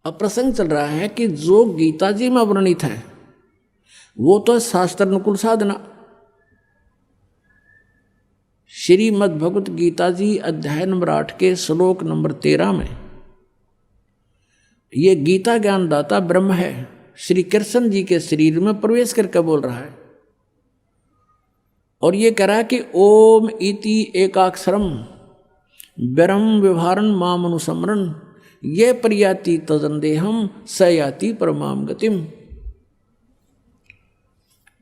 अब प्रसंग चल रहा है कि जो गीता जी में वर्णित है वो तो शास्त्र अनुकूल साधना। श्रीमद् भगवत गीता जी अध्याय नंबर 8 के श्लोक नंबर 13 में ये गीता ज्ञानदाता ब्रह्म है, श्री कृष्ण जी के शरीर में प्रवेश करके बोल रहा है और ये कह रहा है कि ओम इति एकाक्षरम ब्रह्म व्यवहारन माम अनुसमरण ये प्रयाति तजंदेहम स याति परमाम गतिम।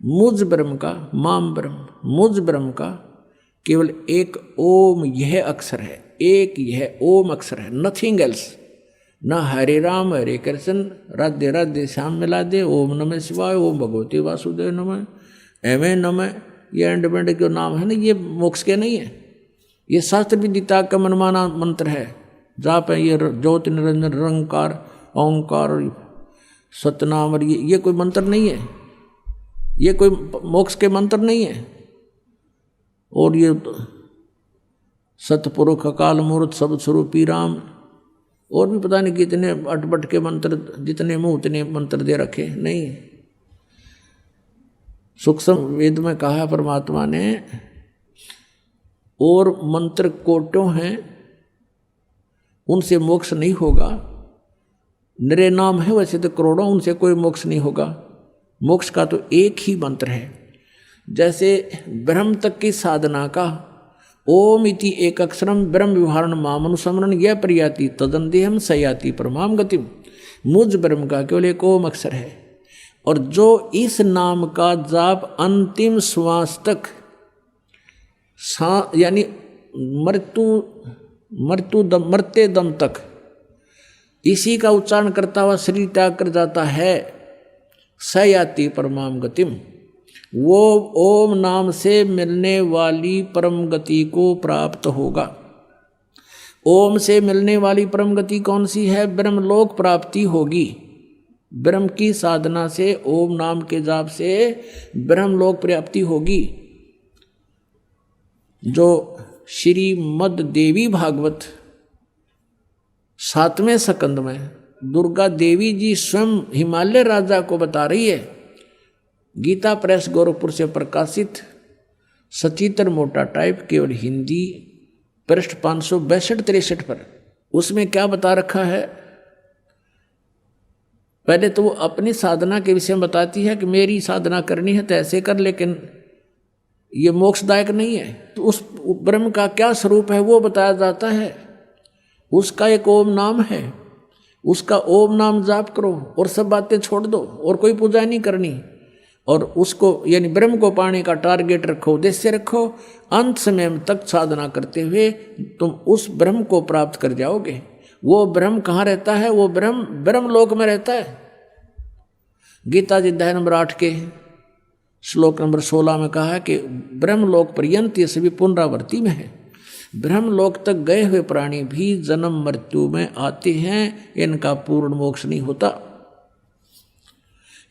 मुझ ब्रह्म का, माम ब्रह्म, मुझ ब्रह्म का केवल एक ओम यह अक्षर है, एक यह ओम अक्षर है, नथिंग एल्स। ना हरे राम हरे कृष्ण राधे राधे श्याम मिला दे, ओम नमः शिवाय, ओम भगवते वासुदेव नमः, एवं नमः, ये एंड बेंड के नाम है ना, ये मोक्ष के नहीं है। ये शास्त्र विदिता का मनमाना मंत्र है, जहाँ पे ये ज्योति निरंजन निरंकार ओंकार सतनाम, ये कोई मंत्र नहीं है, ये कोई मोक्ष के मंत्र नहीं है। और ये सतपुरुष अकाल मूर्त सब स्वरूपी राम, और भी पता नहीं कितने अटपट के मंत्र, जितने मुंह उतने मंत्र दे रखे नहीं। सूक्ष्म वेद में कहा परमात्मा ने, और मंत्र कोटों हैं उनसे मोक्ष नहीं होगा, निरे नाम है वैसे तो करोड़ों, उनसे कोई मोक्ष नहीं होगा। मोक्ष का तो एक ही मंत्र है। जैसे ब्रह्म तक की साधना का ओम इति एक अक्षरम ब्रह्म व्यवहारण माम अनुसमरण यह प्रयाति तदंदेहम सयाति परमाम गतिम। मुझ ब्रह्म का केवल एक ओम अक्षर है, और जो इस नाम का जाप अंतिम श्वास तक यानी मरते दम तक इसी का उच्चारण करता हुआ शरीर त्याग कर जाता है, सयाति परमाम गतिम, वो ओम नाम से मिलने वाली परम गति को प्राप्त होगा। ओम से मिलने वाली परम गति कौन सी है? ब्रह्मलोक प्राप्ति होगी। ब्रह्म की साधना से, ओम नाम के जाप से ब्रह्मलोक प्राप्ति होगी। जो श्रीमद् देवी भागवत 7वें स्कंद में दुर्गा देवी जी स्वयं हिमालय राजा को बता रही है। गीता प्रेस गोरखपुर से प्रकाशित सचित्र मोटा टाइप, केवल हिंदी, पृष्ठ 562-63 पर। उसमें क्या बता रखा है? पहले तो वो अपनी साधना के विषय में बताती है कि मेरी साधना करनी है तो ऐसे कर, लेकिन ये मोक्षदायक नहीं है। तो उस ब्रह्म का क्या स्वरूप है वो बताया जाता है। उसका एक ओम नाम है, उसका ओम नाम जाप करो और सब बातें छोड़ दो और कोई पूजा नहीं करनी। और उसको यानी ब्रह्म को पाने का टारगेट रखो, उद्देश्य रखो। अंत समय तक साधना करते हुए तुम उस ब्रह्म को प्राप्त कर जाओगे। वो ब्रह्म कहाँ रहता है? वो ब्रह्मलोक में रहता है। गीता जी अध्याय नंबर 8 के श्लोक नंबर 16 में कहा है कि ब्रह्मलोक पर्यंत ये सभी पुनरावृत्ति में है। ब्रह्मलोक तक गए हुए प्राणी भी जन्म मृत्यु में आते हैं, इनका पूर्ण मोक्ष नहीं होता।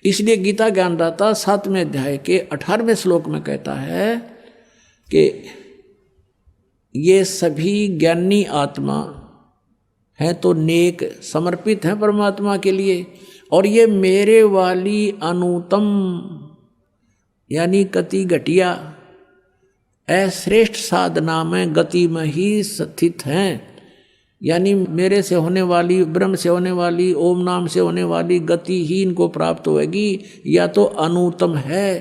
इसलिए गीता ज्ञानदाता 7वें अध्याय के 18वें श्लोक में कहता है कि ये सभी ज्ञानी आत्मा हैं तो नेक, समर्पित हैं परमात्मा के लिए, और ये मेरे वाली अनुतम यानी कति घटिया अश्रेष्ठ साधना में गति में ही स्थित हैं। यानी मेरे से होने वाली, ब्रह्म से होने वाली, ओम नाम से होने वाली गति ही इनको प्राप्त होगी, या तो अनुत्तम है।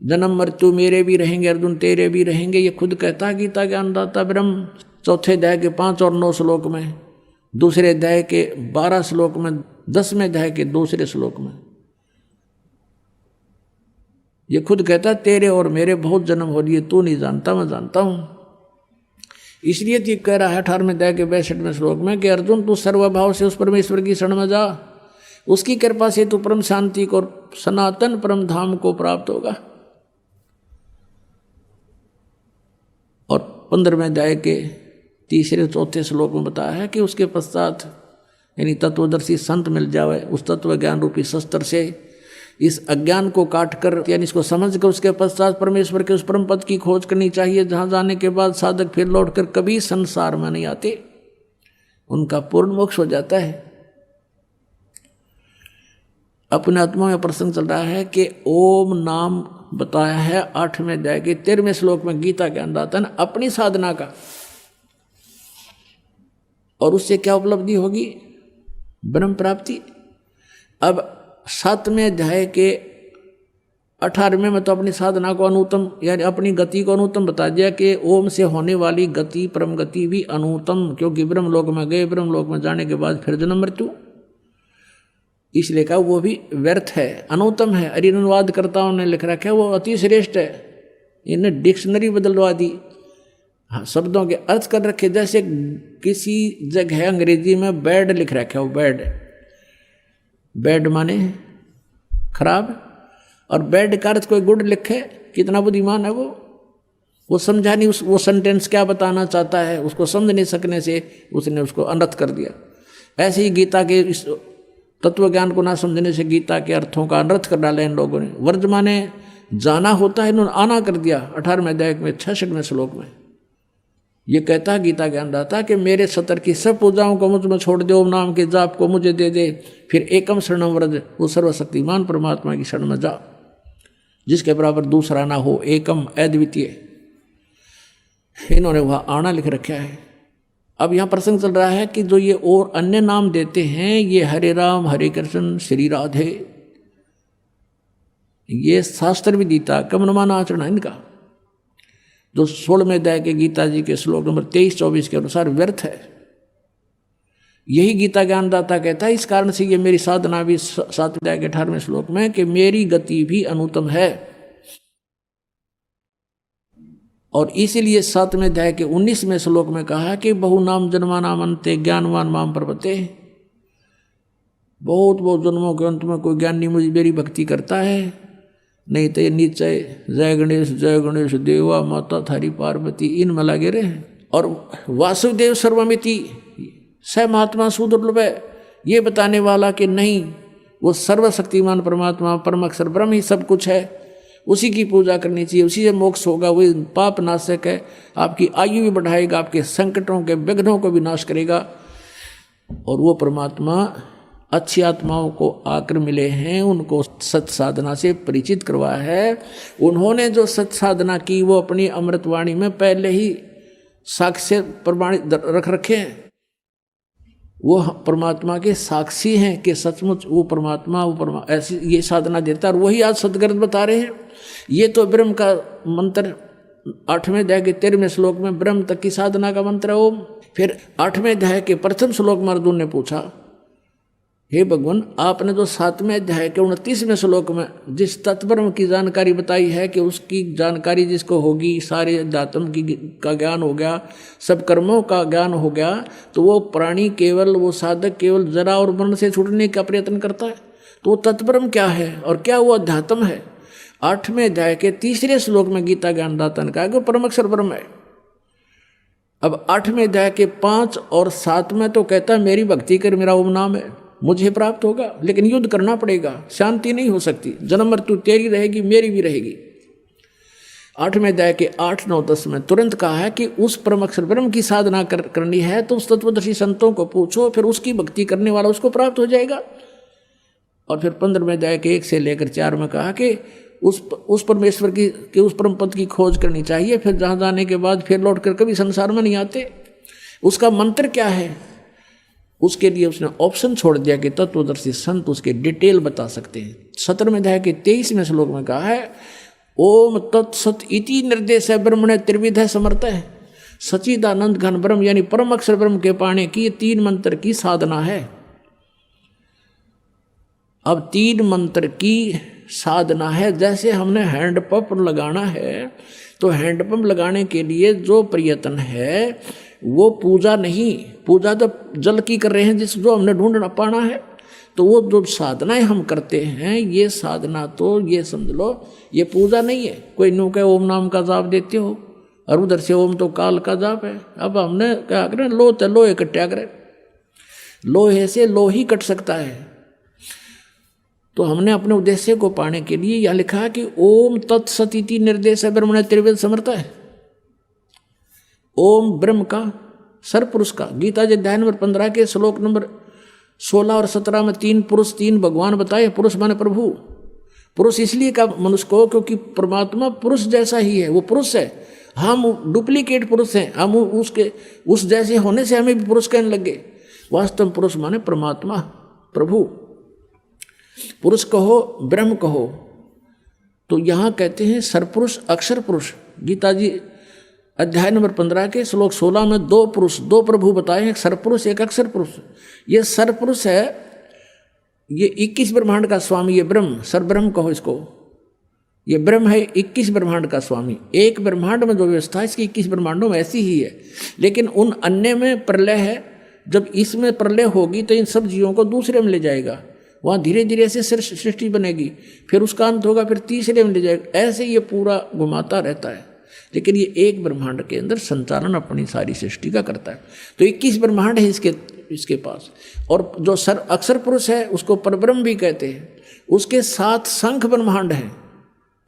जन्म मृत्यु मेरे भी रहेंगे, अर्जुन तेरे भी रहेंगे, ये खुद कहता है गीता ज्ञानदाता ब्रह्म। 4 अध्याय के 5 और 9 श्लोक में, 2 अध्याय के 12 श्लोक में, 10वें अध्याय के 2 श्लोक में ये खुद कहता है तेरे और मेरे बहुत जन्म हो लिए, तू नहीं जानता, मैं जानता हूँ। इसलिए तो कह रहा है 18वें अध्याय के 62वें श्लोक में कि अर्जुन तू सर्वभाव से उस परमेश्वर की शरण में जा, उसकी कृपा से तू परम शांति को, सनातन परम धाम को प्राप्त होगा। और 15वें अध्याय के 3-4 श्लोक में बताया है कि उसके पश्चात यानी तत्वदर्शी संत मिल जावे, उस तत्व ज्ञान रूपी शस्त्र से इस अज्ञान को काट कर यानी इसको समझ कर उसके पश्चात परमेश्वर के उस परम पद की खोज करनी चाहिए, जहाँ जाने के बाद साधक फिर लौटकर कभी संसार में नहीं आते, उनका पूर्ण मोक्ष हो जाता है। अपने आत्मा में प्रसंग चल रहा है कि ओम नाम बताया है 8वें अध्याय के 13वें श्लोक में गीता के अंदातन अपनी साधना का, और उससे क्या उपलब्धि होगी? ब्रह्म प्राप्ति। अब 7वें अध्याय के 18वें में तो अपनी साधना को अनुत्तम यानी अपनी गति को अनुत्तम बता दिया कि ओम से होने वाली गति परम गति भी अनुत्तम, क्योंकि ब्रह्मलोक में गए, ब्रह्मलोक में जाने के बाद फिर जन्म मृत्यु, इसलिए कहा वो भी व्यर्थ है, अनुत्तम है। अनुवादकर्ताओं ने लिख रखा है वो अति श्रेष्ठ है, इन्हें डिक्शनरी बदलवा दी, शब्दों के अर्थ कर रखे। जैसे किसी जगह अंग्रेजी में बैड लिख रखा है, वो बैड, बैड माने खराब, और बैड का अर्थ कोई गुड लिखे, कितना बुद्धिमान है वो समझा नहीं वो सेंटेंस क्या बताना चाहता है, उसको समझ नहीं सकने से उसने उसको अनर्थ कर दिया। ऐसे ही गीता के इस तत्व ज्ञान को ना समझने से गीता के अर्थों का अनर्थ कर डाला इन लोगों ने। वर्ज माने जाना होता है, इन्होंने आना कर दिया। 18वें अध्याय में 66वें श्लोक में ये कहता है गीता ज्ञान दाता कि मेरे सतर की सब पूजाओं को मुझ में छोड़ दे, ओम नाम के जाप को मुझे दे दे, फिर एकम शरणम व्रज, वो सर्वशक्तिमान परमात्मा की शरण में जा, जिसके बराबर दूसरा ना हो, एकम अद्वितीय। इन्होंने वहाँ आना लिख रखा है। अब यहाँ प्रसंग चल रहा है कि जो ये और अन्य नाम देते हैं, ये हरे राम हरे कृष्ण श्री राधे, ये शास्त्र विदिता कमनमान आचरण है इनका, जो 16वें अध्याय के गीता जी के श्लोक नंबर 23-24 के अनुसार व्यर्थ है। यही गीता ज्ञानदाता कहता है, इस कारण से ये मेरी साधना भी 7वें अध्याय के 18वें श्लोक में कि मेरी गति भी अनुत्तम है, और इसीलिए 7वें अध्याय के 19वें श्लोक में कहा कि बहु नाम जन्मानाम अन्ते ज्ञानवान माम प्रपते, बहुत बहुत जन्मों के अंत में कोई ज्ञानी मुझे मेरी भक्ति करता है, नहीं तो ये निश्चय जय गणेश देवा माता थारी पार्वती इनमें लगे रहे। और वासुदेव सर्वमिति स महात्मा सुदुर्लभ है, ये बताने वाला कि नहीं वो सर्वशक्तिमान परमात्मा परम अक्षर ब्रह्म ही सब कुछ है, उसी की पूजा करनी चाहिए, उसी से मोक्ष होगा, वही पाप नाशक है, आपकी आयु भी बढ़ाएगा, आपके संकटों के विघ्नों को भी नाश करेगा। और वो परमात्मा अच्छी आत्माओं को आकर मिले हैं, उनको सत साधना से परिचित करवाया है। उन्होंने जो सत साधना की वो अपनी अमृतवाणी में पहले ही साक्ष्य प्रमाणित रख रखे हैं, वो परमात्मा के साक्षी हैं कि सचमुच वो परमात्मा ऐसी ये साधना देता है, और वही आज सदगर्भ बता रहे हैं। ये तो ब्रह्म का मंत्र 8वें अध्याय के 13वें श्लोक में ब्रह्म तक की साधना का मंत्र है ओम। फिर 8वें अध्याय के प्रथम श्लोक में अर्जुन ने पूछा, हे भगवान आपने जो 7वें अध्याय के 29वें श्लोक में जिस तत्ब्रह्म की जानकारी बताई है कि उसकी जानकारी जिसको होगी, सारे अध्यात्म की का ज्ञान हो गया, सब कर्मों का ज्ञान हो गया, तो वो प्राणी केवल, वो साधक केवल जरा और मरण से छूटने का प्रयत्न करता है। तो वो तत्ब्रह्म क्या है और क्या वो अध्यात्म है? 8वें अध्याय के 3रे श्लोक में गीता ज्ञानदाता ने कहा कि परम अक्षर ब्रह्म है। अब 8वें अध्याय के 5 और 7 में तो कहता है मेरी भक्ति कर, मेरा ओम नाम है, मुझे प्राप्त होगा, लेकिन युद्ध करना पड़ेगा, शांति नहीं हो सकती, जन्म मृत्यु तेरी रहेगी मेरी भी रहेगी। 8वें अध्याय के 8, 9, 10 में तुरंत कहा है कि उस परम अक्षर ब्रह्म की साधना करनी है तो उस तत्वदर्शी संतों को पूछो, फिर उसकी भक्ति करने वाला उसको प्राप्त हो जाएगा। और फिर 15वें अध्याय के 1 से लेकर 4 में कहा कि उस परमेश्वर की उस परम पद की खोज करनी चाहिए, फिर जहाँ जाने के बाद फिर लौट कर कभी संसार में नहीं आते। उसका मंत्र क्या है, उसके लिए उसने ऑप्शन छोड़ दिया कि तत्वदर्शी संत उसके डिटेल बता सकते हैं। 17वें अध्याय के 23वें श्लोक में कहा है ओम तत्सत इति निर्देश है ब्रह्मणे त्रिविध है समर्थ है, सचिदानंद घन ब्रह्म यानी परम अक्षर ब्रह्म के पाने की 3 मंत्र की साधना है। अब 3 मंत्र की साधना है, जैसे हमने हैंडपंप लगाना है तो हैंडपंप लगाने के लिए जो प्रयत्न है वो पूजा नहीं, पूजा तो जल की कर रहे हैं जिस जो हमने ढूंढना पाना है, तो वो जो साधनाएं हम करते हैं ये साधना तो ये समझ लो ये पूजा नहीं है। कोई नो के ओम नाम का जाप देते हो और उधर से ओम तो काल का जाप है। अब हमने क्या करें, लोहे कट्या करें, लोहे से लोही कट सकता है। तो हमने अपने उद्देश्य को पाने के लिए यह लिखा है कि ओम तत्सति निर्देश है ब्रह्मणे त्रिवेद समर्थ है। ओम ब्रह्म का, सर्वपुरुष का, गीता जी अध्याय नंबर 15 के श्लोक नंबर 16 और 17 में 3 पुरुष 3 भगवान बताए। पुरुष माने प्रभु। पुरुष इसलिए का मनुष्य को क्योंकि परमात्मा पुरुष जैसा ही है, वो पुरुष है, हम डुप्लीकेट पुरुष हैं, हम उसके उस जैसे होने से हमें भी पुरुष कहने लगे। वास्तव में पुरुष माने परमात्मा प्रभु। पुरुष कहो ब्रह्म कहो, तो यहाँ कहते हैं सरपुरुष अक्षर पुरुष। गीता जी अध्याय नंबर 15 के श्लोक 16 में 2 पुरुष 2 प्रभु बताए हैं, एक सरपुरुष एक अक्षर पुरुष। ये सरपुरुष है, ये 21 ब्रह्मांड का स्वामी, ये ब्रह्म, सरब्रह्म कहो इसको। ये ब्रह्म है 21 ब्रह्मांड का स्वामी। एक ब्रह्मांड में जो व्यवस्था है इसकी 21 ब्रह्मांडों में ऐसी ही है, लेकिन उन अन्य में प्रलय है। जब इसमें प्रलय होगी तो इन सब जीवों को दूसरे में ले जाएगा, वहाँ धीरे धीरे ऐसे सृष्टि बनेगी, फिर उसका अंत होगा, फिर तीसरे में ले जाएगा, ऐसे ये पूरा घुमाता रहता है। लेकिन ये एक ब्रह्मांड के अंदर संचालन अपनी सारी सृष्टि का करता है। तो 21 ब्रह्मांड है इसके पास। और जो अक्षर पुरुष है उसको परब्रह्म भी कहते हैं, उसके 7 शंख ब्रह्मांड हैं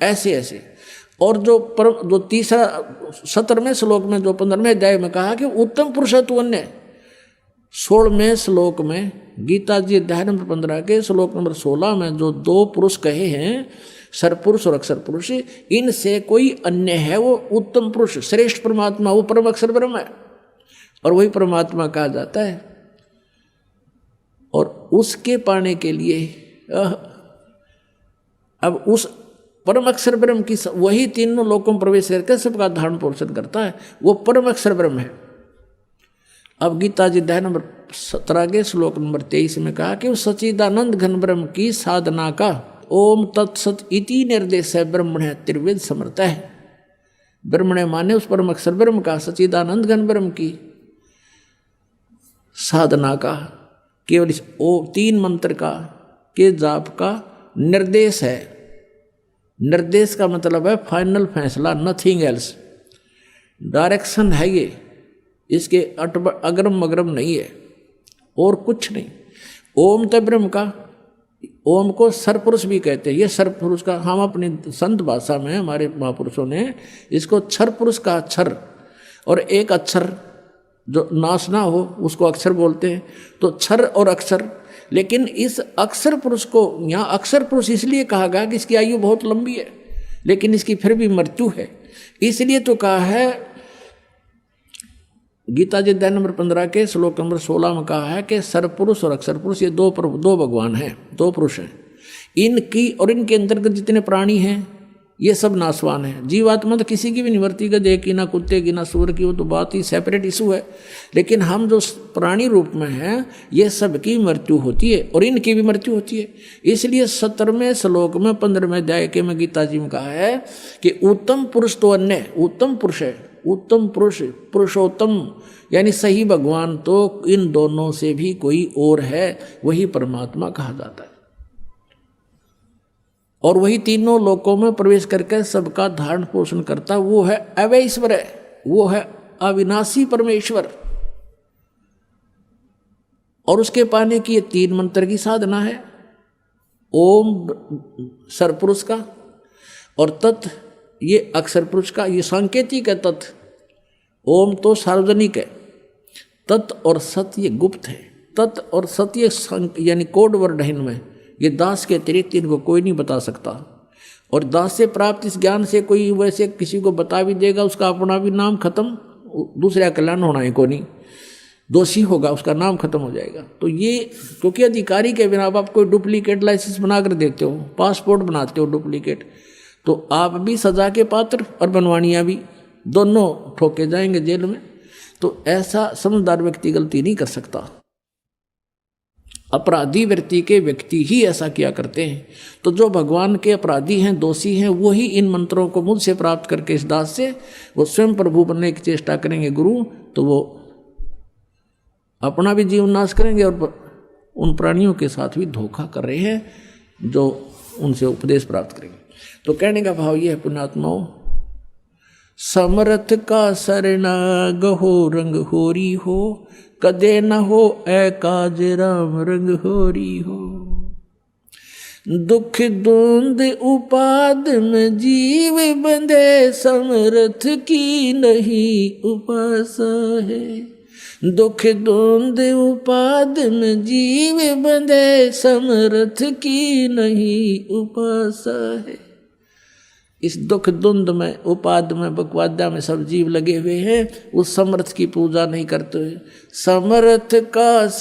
ऐसे ऐसे। और जो तीसरा 17वें श्लोक में जो 15वें अध्याय में कहा कि उत्तम पुरुष है तू अन्य, 16वें श्लोक में गीता जी अध्याय नंबर 15 के श्लोक नंबर 16 में जो 2 पुरुष कहे हैं, सरपुरुष और अक्षर पुरुष, इनसे कोई अन्य है वो उत्तम पुरुष श्रेष्ठ परमात्मा, वो परम अक्षर ब्रह्म है और वही परमात्मा कहा जाता है। और उसके पाने के लिए अब उस परम अक्षर ब्रह्म की वही तीनों लोकों में प्रवेश करके सबका धारण पोषण करता है, वो परम अक्षर ब्रह्म है। अब गीता जी अध्याय नंबर 17 के श्लोक नंबर 23 में कहा कि उस सच्चिदानंद घन ब्रह्म की साधना का ओम तत्सत इति निर्देश है ब्रह्मण त्रिवेद समर्थ है। ब्रह्मण माने उस परम अक्षर ब्रह्म का, सच्चिदानंद घन ब्रह्म की साधना का केवल इस 3 मंत्र का के जाप का निर्देश है। निर्देश का मतलब है फाइनल फैसला, नथिंग एल्स। डायरेक्शन है ये, इसके अग्रम मग्रम नहीं है और कुछ नहीं। ओम तो ब्रह्म का, ओम को सरपुरुष भी कहते हैं। ये सरपुरुष का हम अपनी संत भाषा में हमारे महापुरुषों ने इसको क्षर पुरुष का, क्षर और एक अक्षर जो नाश ना हो उसको अक्षर बोलते हैं, तो क्षर और अक्षर। लेकिन इस अक्षर पुरुष को यहाँ अक्षर पुरुष इसलिए कहा गया कि इसकी आयु बहुत लंबी है, लेकिन इसकी फिर भी मृत्यु है, इसलिए तो कहा है। गीता जी अध्याय नंबर 15 के श्लोक नंबर 16 में कहा है कि सरपुरुष और अक्षर पुरुष ये 2 भगवान हैं, 2 पुरुष हैं। इनकी और इनके अंतर्गत जितने प्राणी हैं ये सब नाशवान है। जीवात्मा तो किसी की भी नहीं मरती, गधे की ना कुत्ते की ना सूर की, वो तो बात ही सेपरेट इशू है। लेकिन हम जो प्राणी रूप में हैं ये सबकी मृत्यु होती है और इनकी भी मृत्यु होती है। इसलिए 17वें श्लोक में 15वें अध्याय के में गीता जी में कहा है कि उत्तम पुरुष तो अन्य, उत्तम पुरुष है, उत्तम पुरुष पुरुषोत्तम यानी सही भगवान तो इन दोनों से भी कोई और है, वही परमात्मा कहा जाता है। और वही तीनों लोकों में प्रवेश करके सबका धारण पोषण करता, वो है अवैश्वर, वो है अविनाशी परमेश्वर। और उसके पाने की ये 3 मंत्र की साधना है। ओम सरपुरुष का और तत् ये अक्षर पुरुष का, ये सांकेतिक है। तत् ओम तो सार्वजनिक है, तत् और सत ये गुप्त है। तत् और सत ये यानी कोड वर्ड है इनमें, ये दास के अतिरिक्त इनको कोई नहीं बता सकता। और दास से प्राप्त इस ज्ञान से कोई वैसे किसी को बता भी देगा उसका अपना भी नाम खत्म, दूसरा कल्याण होना है, को नहीं दोषी होगा उसका नाम खत्म हो जाएगा। तो ये क्योंकि अधिकारी के बिना आप कोई डुप्लीकेट लाइसेंस बना कर देते हो, पासपोर्ट बनाते हो डुप्लीकेट, तो आप भी सजा के पात्र और बनवानियाँ भी, दोनों ठोके जाएंगे जेल में। तो ऐसा समझदार व्यक्ति गलती नहीं कर सकता। अपराधी व्यक्ति ही ऐसा किया करते हैं। तो जो भगवान के अपराधी हैं, दोषी हैं, वही इन मंत्रों को मुझसे प्राप्त करके इस दास से वो स्वयं प्रभु बनने की चेष्टा करेंगे गुरु, तो वो अपना भी जीवन नाश करेंगे और उन प्राणियों के साथ भी धोखा कर रहे हैं जो उनसे उपदेश प्राप्त करेंगे। तो कहने का भाव ये है पुण्यात्माओं, समर्थ का सरना गहो रंग होरी हो, कदे न हो ए काज राम रंग होरी हो। दुख द्वंद उपाद में जीव बंधे, समर्थ की नहीं उपासा है। दुख द्वंद उपाद में जीव बंधे, समर्थ की नहीं उपासा है। इस दुख द्वंद में, उपाद में, बकवादा में सब जीव लगे हुए हैं, उस समर्थ की पूजा नहीं करते। समर्थ का